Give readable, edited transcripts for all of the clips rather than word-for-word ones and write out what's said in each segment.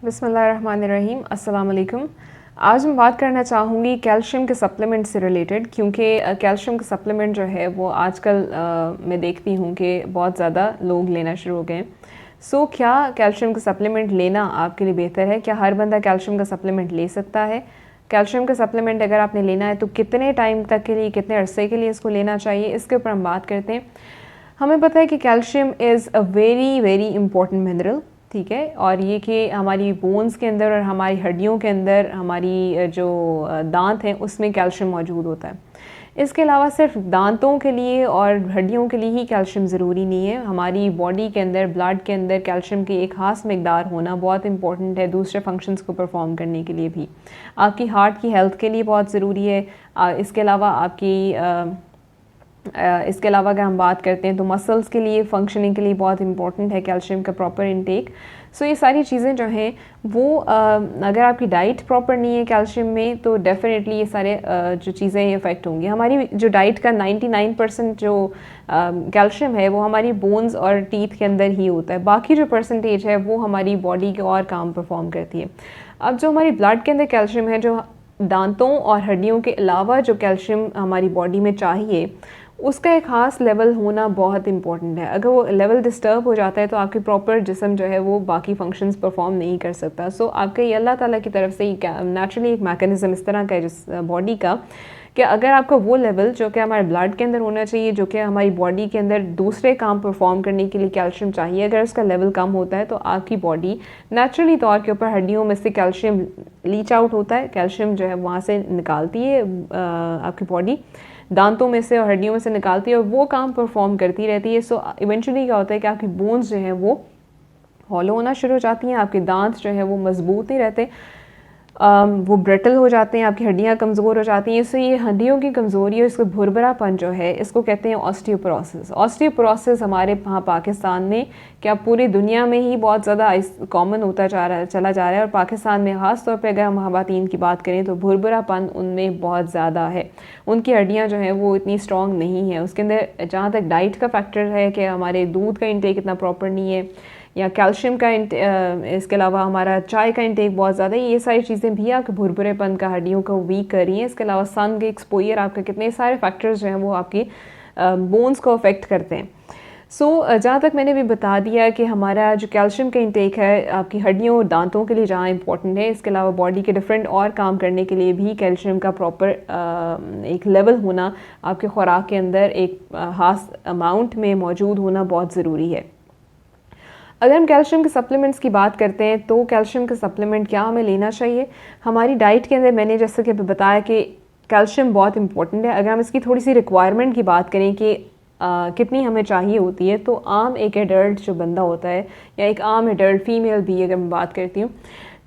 बिस्मिल्लाहिर्रहमानिर्रहीम, अस्सलाम वालेकुम। आज मैं बात करना चाहूँगी कैल्शियम के सप्लीमेंट से रिलेटेड, क्योंकि कैल्शियम का सप्लीमेंट जो है वो आजकल मैं देखती हूँ कि बहुत ज़्यादा लोग लेना शुरू हो गए हैं। क्या कैल्शियम का सप्लीमेंट लेना आपके लिए बेहतर है? क्या हर बंदा कैल्शियम का सप्लीमेंट ले सकता है? कैल्शियम का सप्लीमेंट अगर आपने लेना है तो कितने टाइम तक के लिए, कितने अरसे के लिए इसको लेना चाहिए, इसके ऊपर हम बात करते हैं। हमें पता है कि calcium is a very very important mineral, ठीक है, और ये कि हमारी बोन्स के अंदर और हमारी हड्डियों के अंदर, हमारी जो दांत हैं उसमें कैल्शियम मौजूद होता है। इसके अलावा सिर्फ दांतों के लिए और हड्डियों के लिए ही कैल्शियम ज़रूरी नहीं है। हमारी बॉडी के अंदर, ब्लड के अंदर कैल्शियम की एक ख़ास मकदार होना बहुत इंपॉर्टेंट है दूसरे फंक्शंस को परफॉर्म करने के लिए भी। आपकी हार्ट की हेल्थ के लिए बहुत ज़रूरी है। इसके अलावा इसके अलावा अगर हम बात करते हैं तो मसल्स के लिए, फंक्शनिंग के लिए बहुत इंपॉर्टेंट है कैल्शियम का प्रॉपर इनटेक। ये सारी चीज़ें जो हैं वो अगर आपकी डाइट प्रॉपर नहीं है कैल्शियम में तो डेफिनेटली ये सारे जो चीज़ें इफ़ेक्ट होंगी। हमारी जो डाइट का 99% जो कैल्शियम है वो हमारी बोन्स और टीथ के अंदर ही होता है। बाकी जो परसेंटेज है वो हमारी बॉडी के और काम परफॉर्म करती है। अब जो हमारी ब्लड के अंदर कैल्शियम है, जो दांतों और हड्डियों के अलावा जो कैल्शियम हमारी बॉडी में चाहिए, उसका एक ख़ास लेवल होना बहुत इंपॉर्टेंट है। अगर वो लेवल डिस्टर्ब हो जाता है तो आपकी प्रॉपर जिस्म जो है वो बाकी फंक्शंस परफॉर्म नहीं कर सकता। आपके ये अल्लाह ताला की तरफ से नेचुरली एक मैकेनिज़्म इस तरह का है जिस बॉडी का, कि अगर आपका वो लेवल जो कि हमारे ब्लड के अंदर होना चाहिए, जो कि हमारी बॉडी के अंदर दूसरे काम परफॉर्म करने के लिए कैल्शियम चाहिए, अगर उसका लेवल कम होता है तो आपकी बॉडी नेचुरली तौर के ऊपर हड्डियों में से कैल्शियम लीच आउट होता है, कैल्शियम जो है वहाँ से निकालती है आपकी बॉडी, दांतों में से और हड्डियों में से निकालती है और वो काम परफॉर्म करती रहती है। इवेंचुअली क्या होता है कि आपकी बोन्स जो हैं वो हॉलो होना शुरू हो जाती हैं, आपके दांत जो है वो मजबूत नहीं रहते, वो ब्रिटल हो जाते हैं, आपकी हड्डियाँ कमज़ोर हो जाती हैं। ये हड्डियों की कमज़ोरी और इसका भुरभुरापन जो है इसको कहते हैं ऑस्टियोपोरोसिस। ऑस्टियोपोरोसिस हमारे यहाँ पाकिस्तान में, क्या पूरी दुनिया में ही बहुत ज़्यादा कॉमन होता चला जा रहा है, और पाकिस्तान में ख़ास तौर पे अगर हम ख़वातीन की बात करें तो भुरभुरापन उनमें बहुत ज़्यादा है। उनकी हड्डियाँ जो हैं वो इतनी स्ट्रॉन्ग नहीं है। उसके अंदर जहाँ तक डाइट का फैक्टर है कि हमारे दूध का इंटेक इतना प्रॉपर नहीं है, या कैल्शियम का इसके अलावा हमारा चाय का इंटेक बहुत ज़्यादा है, ये सारी चीज़ें भी आपके भुरभुरेपन का, हड्डियों को वीक कर रही हैं। इसके अलावा सन के एक्सपोजर, आपके कितने सारे फैक्टर्स जो हैं वो आपकी बोन्स को अफेक्ट करते हैं। जहाँ तक मैंने भी बता दिया कि हमारा जो कैल्शियम का इंटेक है आपकी हड्डियों और दांतों के लिए जहाँ इंपॉर्टेंट है, इसके अलावा बॉडी के डिफरेंट और काम करने के लिए भी कैल्शियम का प्रॉपर एक लेवल होना, आपके खुराक के अंदर एक खास अमाउंट में मौजूद होना बहुत ज़रूरी है। अगर हम कैल्शियम के सप्लीमेंट्स की बात करते हैं तो कैल्शियम का सप्लीमेंट क्या हमें लेना चाहिए? हमारी डाइट के अंदर मैंने जैसे कि बताया कि कैल्शियम बहुत इंपॉर्टेंट है। अगर हम इसकी थोड़ी सी रिक्वायरमेंट की बात करें कि कितनी हमें चाहिए होती है, तो आम एक एडल्ट जो बंदा होता है, या एक आम एडल्ट फीमेल भी अगर मैं बात करती हूँ,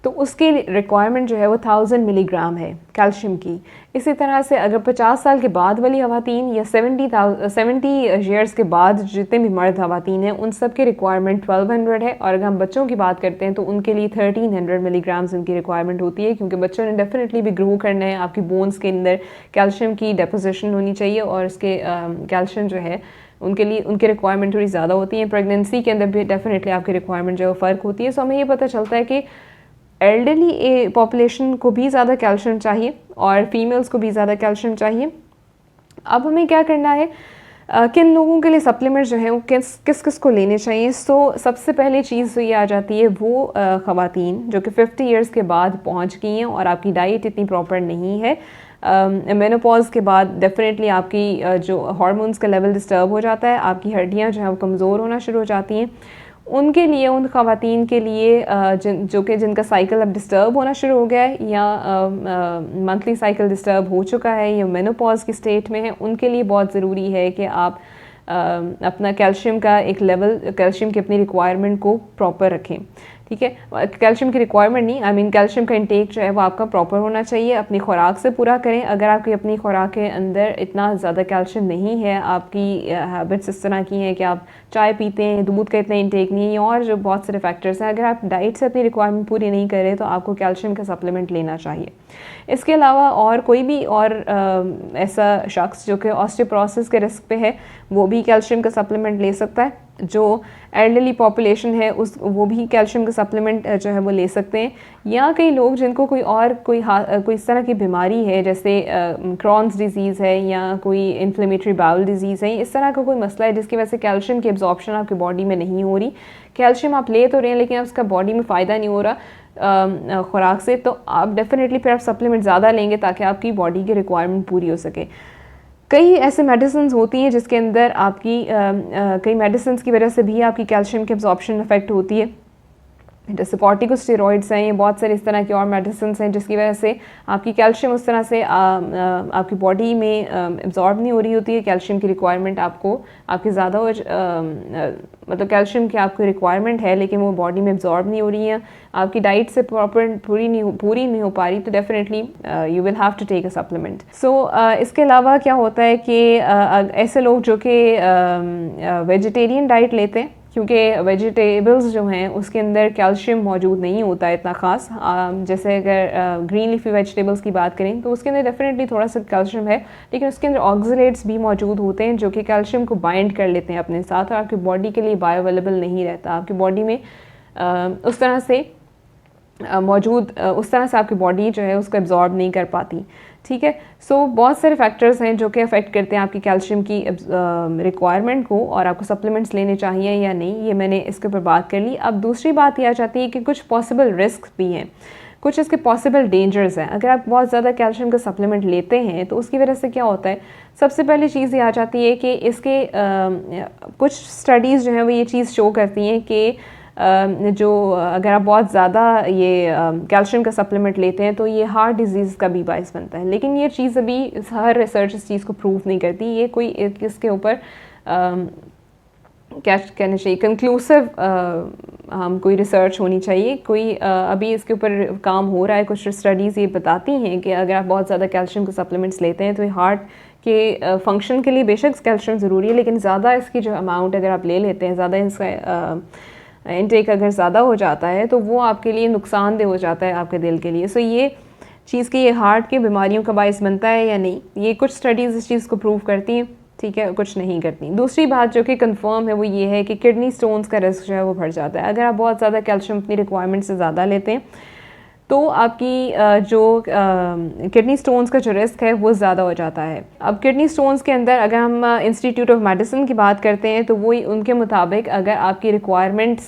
तो उसकी रिक्वायरमेंट जो है वो 1000 मिलीग्राम है कैल्शियम की। इसी तरह से अगर 50 साल के बाद वाली ख़वातीन या 70 ईयर्स के बाद जितने भी मर्द ख़वातीन हैं उन सब की रिक्वायरमेंट 1200 है। और अगर हम बच्चों की बात करते हैं तो उनके लिए 1300 मिलीग्राम्स उनकी रिक्वायरमेंट होती है, क्योंकि बच्चों ने डेफिनेटली भी ग्रो करना है, आपकी बोन्स के अंदर कैल्शियम की डेपोजिशन होनी चाहिए, और इसके कैल्शियम जो है उनके लिए उनकी रिक्वायरमेंट थोड़ी ज़्यादा होती है। प्रेगनेंसी के अंदर भी डेफिनेटली आपकी रिक्वायरमेंट जो है फ़र्क होती है। हमें ये पता चलता है कि एल्डरली पॉपुलेशन को भी ज़्यादा कैल्शियम चाहिए और फीमेल्स को भी ज़्यादा कैल्शियम चाहिए। अब हमें क्या करना है, किन लोगों के लिए सप्लीमेंट्स जो हैं वो किस किस को लेने चाहिए। सबसे पहले चीज़ तो ये आ जाती है वो ख़वातीन जो कि 50 ईयर्स के बाद पहुंच गई हैं और आपकी डाइट इतनी प्रॉपर नहीं है। मेनोपॉज के बाद डेफिनेटली आपकी जो हार्मोन्स का लेवल डिस्टर्ब हो जाता है, आपकी हड्डियाँ जो हैं वो कमज़ोर होना शुरू हो जाती हैं। उनके लिए, उन ख़वातीन के लिए जिनका साइकिल अब डिस्टर्ब होना शुरू हो गया है, या मंथली साइकिल डिस्टर्ब हो चुका है, या मेनोपॉज की स्टेट में है, उनके लिए बहुत ज़रूरी है कि आप अपना कैल्शियम का एक लेवल, कैल्शियम की अपनी रिक्वायरमेंट को प्रॉपर रखें। ठीक है, कैल्शियम की रिक्वायरमेंट नहीं, कैल्शियम का इंटेक जो है वो आपका प्रॉपर होना चाहिए, अपनी खुराक से पूरा करें। अगर आपकी अपनी खुराक के अंदर इतना ज़्यादा कैल्शियम नहीं है, आपकी हैबिट्स इस तरह की हैं कि आप चाय पीते हैं, दूध का इतना इंटेक नहीं है, और जो बहुत सारे फैक्टर्स हैं, अगर आप डाइट से अपनी रिक्वायरमेंट पूरी नहीं कर रहे तो आपको कैल्शियम का सप्लीमेंट लेना चाहिए। इसके अलावा और कोई भी और ऐसा शख्स जो कि ऑस्टियोपोरोसिस के रिस्क पे है, वो भी कैल्शियम का सप्लीमेंट ले सकता है। जो एल्डरली पॉपुलेशन है वो भी कैल्शियम का सप्लीमेंट जो है वो ले सकते हैं, या कई लोग जिनको कोई इस तरह की बीमारी है जैसे क्रॉन्स डिजीज़ है या कोई इन्फ्लेमेटरी बाउल डिजीज़ है, इस तरह का कोई मसला है जिसकी वजह से कैल्शियम की एब्जॉर्प्शन आपकी बॉडी में नहीं हो रही, कैल्शियम आप ले तो रहे हैं लेकिन उसका बॉडी में फ़ायदा नहीं हो रहा खुराक से, तो आप डेफिनेटली फिर आप सप्लीमेंट ज़्यादा लेंगे ताकि आपकी बॉडी की रिक्वायरमेंट पूरी हो सके। कई ऐसे मेडिसिन होती हैं जिसके अंदर आपकी कई मेडिसिन की वजह से भी आपकी कैल्शियम की एब्जॉर्प्शन इफेक्ट होती है, जैसे कॉर्टिकोस्टेरॉइड्स हैं, ये बहुत सारे इस तरह की और मेडिसिन हैं जिसकी वजह से आपकी कैल्शियम उस तरह से आपकी बॉडी में एब्जॉर्ब नहीं हो रही होती है, कैल्शियम की रिक्वायरमेंट आपकी ज़्यादा हो मतलब कैल्शियम की आपकी रिक्वायरमेंट है लेकिन वो बॉडी में एब्जॉर्ब नहीं हो रही है, आपकी डाइट से पूरी नहीं हो पा रही, तो definitely you will have to take a supplement. So इसके अलावा क्या होता है कि ऐसे लोग जो कि वेजिटेरियन डाइट लेते हैं, क्योंकि वेजिटेबल्स जो हैं उसके अंदर कैल्शियम मौजूद नहीं होता है इतना ख़ास, जैसे अगर ग्रीन लीफी वेजिटेबल्स की बात करें तो उसके अंदर डेफिनेटली थोड़ा सा कैल्शियम है, लेकिन उसके अंदर ऑक्सलेट्स भी मौजूद होते हैं जो कि कैल्शियम को बाइंड कर लेते हैं अपने साथ और आपकी बॉडी के लिए बायो अवेलेबल नहीं रहता, आपकी बॉडी में उस तरह से आपकी बॉडी जो है उसको एब्जॉर्ब नहीं कर पाती। ठीक है, सो बहुत सारे फैक्टर्स हैं जो कि अफेक्ट करते हैं आपकी कैल्शियम की रिक्वायरमेंट को और आपको सप्लीमेंट्स लेने चाहिए या नहीं, ये मैंने इसके ऊपर बात कर ली। अब दूसरी बात यह आ जाती है कि कुछ पॉसिबल रिस्क भी हैं, कुछ इसके पॉसिबल डेंजर्स हैं। अगर आप बहुत ज़्यादा कैल्शियम का सप्लीमेंट लेते हैं तो उसकी वजह से क्या होता है, सबसे पहली चीज़ ये आ जाती है कि इसके कुछ स्टडीज़ जो हैं वो ये चीज़ शो करती हैं कि जो अगर आप बहुत ज़्यादा ये कैल्शियम का सप्लीमेंट लेते हैं तो ये हार्ट डिजीज़ का भी बायस बनता है, लेकिन ये चीज़ अभी हर रिसर्च इस चीज़ को प्रूव नहीं करती, ये कोई इसके ऊपर क्या कहना चाहिए कंक्लूसिव हम कोई रिसर्च होनी चाहिए, कोई अभी इसके ऊपर काम हो रहा है। कुछ स्टडीज़ ये बताती हैं कि अगर आप बहुत ज़्यादा कैल्शियम के सप्लीमेंट्स लेते हैं तो ये हार्ट के फंक्शन के लिए बेशक कैल्शियम ज़रूरी है, लेकिन ज़्यादा इसकी जो अमाउंट अगर आप ले लेते हैं, ज़्यादा इसका इनटेक अगर ज़्यादा हो जाता है तो वो आपके लिए नुकसानदेह हो जाता है आपके दिल के लिए। सो ये चीज़ कि ये हार्ट की बीमारियों का बायस बनता है या नहीं, ये कुछ स्टडीज़ इस चीज़ को प्रूव करती हैं, ठीक है, कुछ नहीं करती। दूसरी बात जो कि कंफर्म है वो ये है कि किडनी स्टोन्स का रिस्क जो है वो बढ़ जाता है। अगर आप बहुत ज़्यादा कैल्शियम अपनी रिक्वायरमेंट से ज़्यादा लेते हैं तो आपकी जो किडनी स्टोन्स का जो रिस्क है वो ज़्यादा हो जाता है। अब किडनी स्टोन्स के अंदर अगर हम इंस्टीट्यूट ऑफ मेडिसिन की बात करते हैं तो वो उनके मुताबिक अगर आपकी रिक्वायरमेंट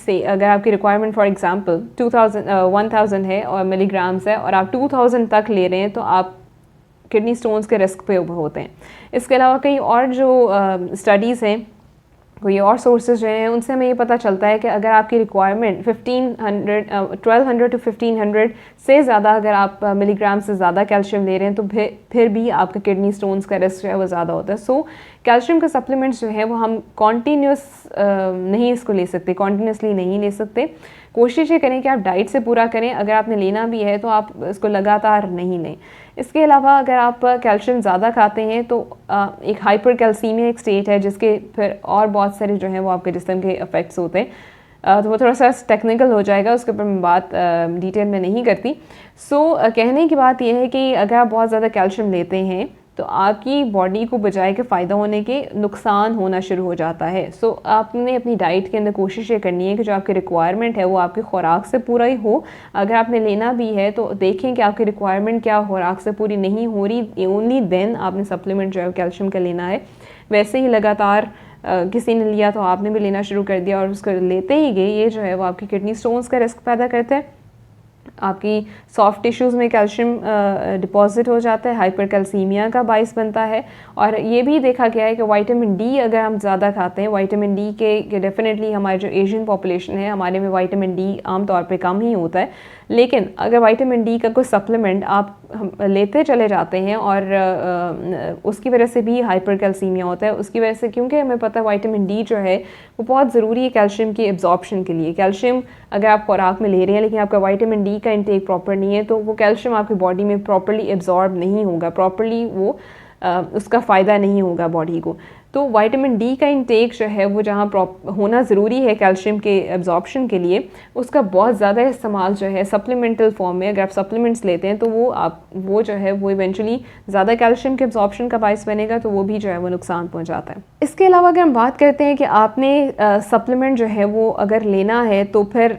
फॉर एग्जांपल 1000 है और मिलीग्राम्स है और आप 2000 तक ले रहे हैं तो आप किडनी स्टोन्स के रिस्क पे होते हैं। इसके अलावा कई और जो स्टडीज़ हैं, कोई और सोर्सेज जो हैं, उनसे हमें ये पता चलता है कि अगर आपकी रिक्वायरमेंट 1200 to 1500 से ज़्यादा अगर आप मिलीग्राम से ज़्यादा कैल्शियम ले रहे हैं तो फिर भी आपका किडनी स्टोन्स का रिस्क जो है वो ज़्यादा होता है। सो कैल्शियम का सप्लीमेंट्स जो है वो हम नहीं इसको ले सकते, कॉन्टीन्यूसली नहीं ले सकते। कोशिश ये करें कि आप डाइट से पूरा करें, अगर आपने लेना भी है तो आप इसको लगातार नहीं लें। इसके अलावा अगर आप कैल्शियम ज़्यादा खाते हैं तो एक हाइपर कैल्सीमिया एक स्टेट है जिसके फिर और बहुत सारे जो हैं वो आपके जिस्म के इफ़ेक्ट्स होते हैं, तो वो थोड़ा सा टेक्निकल हो जाएगा, उसके ऊपर मैं बात डिटेल में नहीं करती। सो कहने की बात यह है कि अगर आप बहुत ज़्यादा कैल्शियम लेते हैं तो आपकी बॉडी को बजाय के फ़ायदा होने के नुकसान होना शुरू हो जाता है। सो आपने अपनी डाइट के अंदर कोशिश ये करनी है कि जो आपकी रिक्वायरमेंट है वो आपकी खुराक से पूरा ही हो। अगर आपने लेना भी है तो देखें कि आपकी रिक्वायरमेंट क्या खुराक से पूरी नहीं हो रही, ओनली देन आपने सप्लीमेंट जो है कैल्शियम का लेना है। वैसे ही लगातार किसी ने लिया तो आपने भी लेना शुरू कर दिया और उसको लेते ही गए, ये जो है वो आपकी किडनी स्टोन्स का रिस्क पैदा करता है, आपकी सॉफ्ट टिश्यूज़ में कैल्शियम डिपॉजिट हो जाता है, हाइपर कैल्सीमिया का बाइस बनता है। और ये भी देखा गया है कि विटामिन डी अगर हम ज़्यादा खाते हैं, विटामिन डी के डेफिनेटली हमारे जो एशियन पॉपुलेशन है हमारे में विटामिन डी आमतौर पे कम ही होता है, लेकिन अगर विटामिन डी का कोई सप्लीमेंट आप लेते चले जाते हैं और उसकी वजह से भी हाइपर कैल्सीमिया होता है, उसकी वजह से, क्योंकि हमें पता है विटामिन डी जो है वो बहुत ज़रूरी है कैल्शियम की एब्जॉर्प्शन के लिए। कैल्शियम अगर आप खुराक में ले रहे हैं लेकिन आपका विटामिन डी का इंटेक प्रॉपर नहीं है तो वो कैल्शियम आपकी बॉडी में प्रॉपरली एब्जॉर्ब नहीं होगा, प्रॉपरली वो उसका फ़ायदा नहीं होगा बॉडी को। तो विटामिन डी का इंटेक जो है वो जहाँ होना ज़रूरी है कैल्शियम के एब्जॉर्प्शन के लिए, उसका बहुत ज़्यादा इस्तेमाल जो है सप्लीमेंटल फॉर्म में, अगर आप सप्लीमेंट्स लेते हैं तो वो जो है वो इवेंचुअली ज़्यादा कैल्शियम के एब्जॉर्प्शन का बायस बनेगा, तो वो भी जो है वो नुकसान पहुँचाता है। इसके अलावा अगर हम बात करते हैं कि आपने सप्लीमेंट जो है वो अगर लेना है तो फिर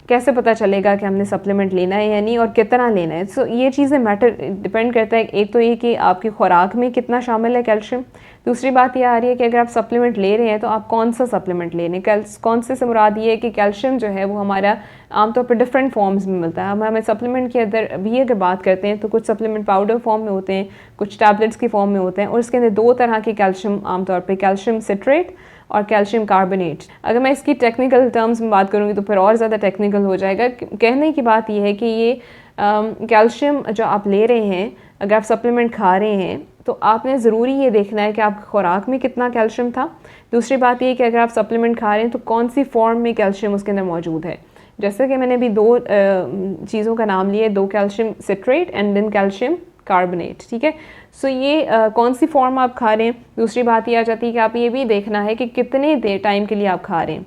कैसे पता चलेगा कि हमने सप्लीमेंट लेना है या नहीं, और कितना लेना है। सो ये चीज़ें मैटर डिपेंड करता है, एक तो ये कि आपकी खुराक में कितना शामिल है कैल्शियम। दूसरी बात ये आ रही है कि अगर आप सप्लीमेंट ले रहे हैं तो आप कौन सा सप्लीमेंट ले रहे हैं। कौन से मुराद ये है कि कैल्शियम जो है वो हमारा आमतौर पर डिफरेंट फॉर्म्स में मिलता है। हम हमें सप्लीमेंट के अंदर भी अगर बात करते हैं तो कुछ सप्लीमेंट पाउडर फॉर्म में होते हैं, कुछ टैबलेट्स की फॉर्म में होते हैं, और इसके अंदर दो तरह के कैल्शियम आमतौर पर, कैल्शियम सिट्रेट और कैल्शियम कार्बोनेट। अगर मैं इसकी टेक्निकल टर्म्स में बात करूँगी तो फिर और ज़्यादा टेक्निकल हो जाएगा। कहने की बात यह है कि ये कैल्शियम जो आप ले रहे हैं, अगर आप सप्लीमेंट खा रहे हैं तो आपने ज़रूरी ये देखना है कि आपकी खुराक में कितना कैल्शियम था। दूसरी बात ये कि अगर आप सप्लीमेंट खा रहे हैं तो कौन सी फॉर्म में कैल्शियम उसके अंदर मौजूद है। जैसे कि मैंने अभी दो चीज़ों का नाम लिया, दो calcium citrate and then calcium carbonate, ठीक है। सो ये कौन सी फॉर्म आप खा रहे हैं। दूसरी बात ये आ जाती है कि आप ये भी देखना है कि कितने देर टाइम के लिए आप खा रहे हैं।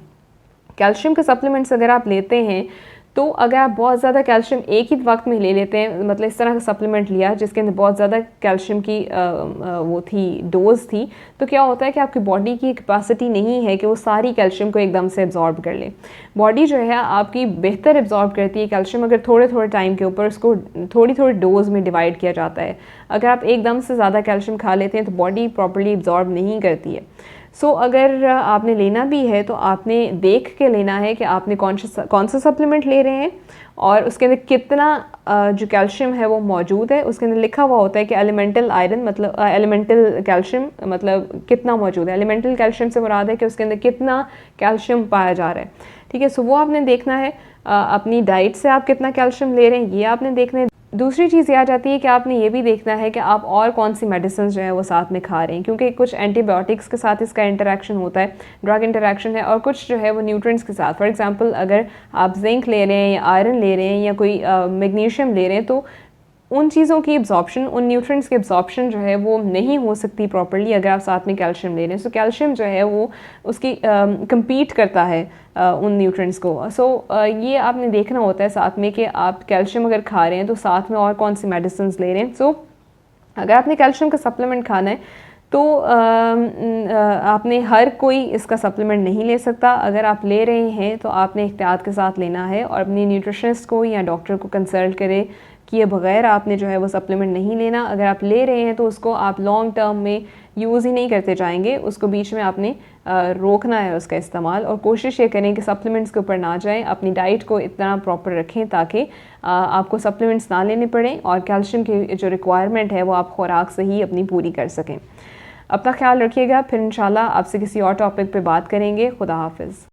कैल्शियम के सप्लीमेंट्स अगर आप लेते हैं तो अगर आप बहुत ज़्यादा कैल्शियम एक ही वक्त में ले लेते हैं, मतलब इस तरह का सप्लीमेंट लिया जिसके अंदर बहुत ज़्यादा कैल्शियम की वो थी, डोज थी, तो क्या होता है कि आपकी बॉडी की कैपेसिटी नहीं है कि वो सारी कैल्शियम को एकदम से एब्जॉर्ब कर ले। बॉडी जो है आपकी बेहतर एब्जॉर्ब करती है कैल्शियम अगर थोड़े थोड़े टाइम के ऊपर उसको थोड़ी थोड़ी डोज में डिवाइड किया जाता है। अगर आप एकदम से ज़्यादा कैल्शियम खा लेते हैं तो बॉडी प्रॉपर्ली एब्जॉर्ब नहीं करती है। सो अगर आपने लेना भी है तो आपने देख के लेना है कि आपने कौन सा सप्लीमेंट ले रहे हैं और उसके अंदर कितना जो कैल्शियम है वो मौजूद है। उसके अंदर लिखा हुआ होता है कि एलिमेंटल आयरन मतलब एलिमेंटल कैल्शियम मतलब कितना मौजूद है। एलिमेंटल कैल्शियम से मुराद है कि उसके अंदर कितना कैल्शियम पाया जा रहा है, ठीक है। सो वो आपने देखना है। अपनी डाइट से आप कितना कैल्शियम ले रहे हैं ये आपने देखना है। दूसरी चीज़ ये आ जाती है कि आपने ये भी देखना है कि आप और कौन सी मेडिसिन जो है वो साथ में खा रहे हैं, क्योंकि कुछ एंटीबायोटिक्स के साथ इसका इंटरेक्शन होता है, ड्रग इंटरेक्शन है, और कुछ जो है वो न्यूट्रिएंट्स के साथ। फॉर एग्जांपल अगर आप जिंक ले रहे हैं या आयरन ले रहे हैं या कोई मैग्नीशियम ले रहे हैं तो उन चीज़ों की एब्जॉर्प्शन, उन न्यूट्रिएंट्स की एब्जॉर्प्शन जो है वो नहीं हो सकती प्रॉपर्ली अगर आप साथ में कैल्शियम ले रहे हैं। सो कैल्शियम जो है वो उसकी compete करता है उन न्यूट्रिएंट्स को। सो ये आपने देखना होता है साथ में कि आप कैल्शियम अगर खा रहे हैं तो साथ में और कौन सी मेडिसिन ले रहे हैं। सो अगर आपने कैल्शियम का सप्लीमेंट खाना है तो आपने हर कोई इसका सप्लीमेंट नहीं ले सकता। अगर आप ले रहे हैं तो आपने एहतियात के साथ लेना है और अपनी न्यूट्रिशनिस्ट को या डॉक्टर को कंसल्ट करें किए बगैर आपने जो है वो सप्लीमेंट नहीं लेना। अगर आप ले रहे हैं तो उसको आप लॉन्ग टर्म में यूज़ ही नहीं करते जाएंगे, उसको बीच में आपने रोकना है उसका इस्तेमाल, और कोशिश ये करें कि सप्लीमेंट्स के ऊपर ना जाएं। अपनी डाइट को इतना प्रॉपर रखें ताकि आपको सप्लीमेंट्स ना लेने पड़ें और कैल्शियम की जो रिक्वायरमेंट है वो आप खुराक से ही अपनी पूरी कर सकें। अपना ख्याल रखिएगा। फिर इंशाल्लाह आपसे किसी और टॉपिक पे बात करेंगे। खुदा हाफिज़।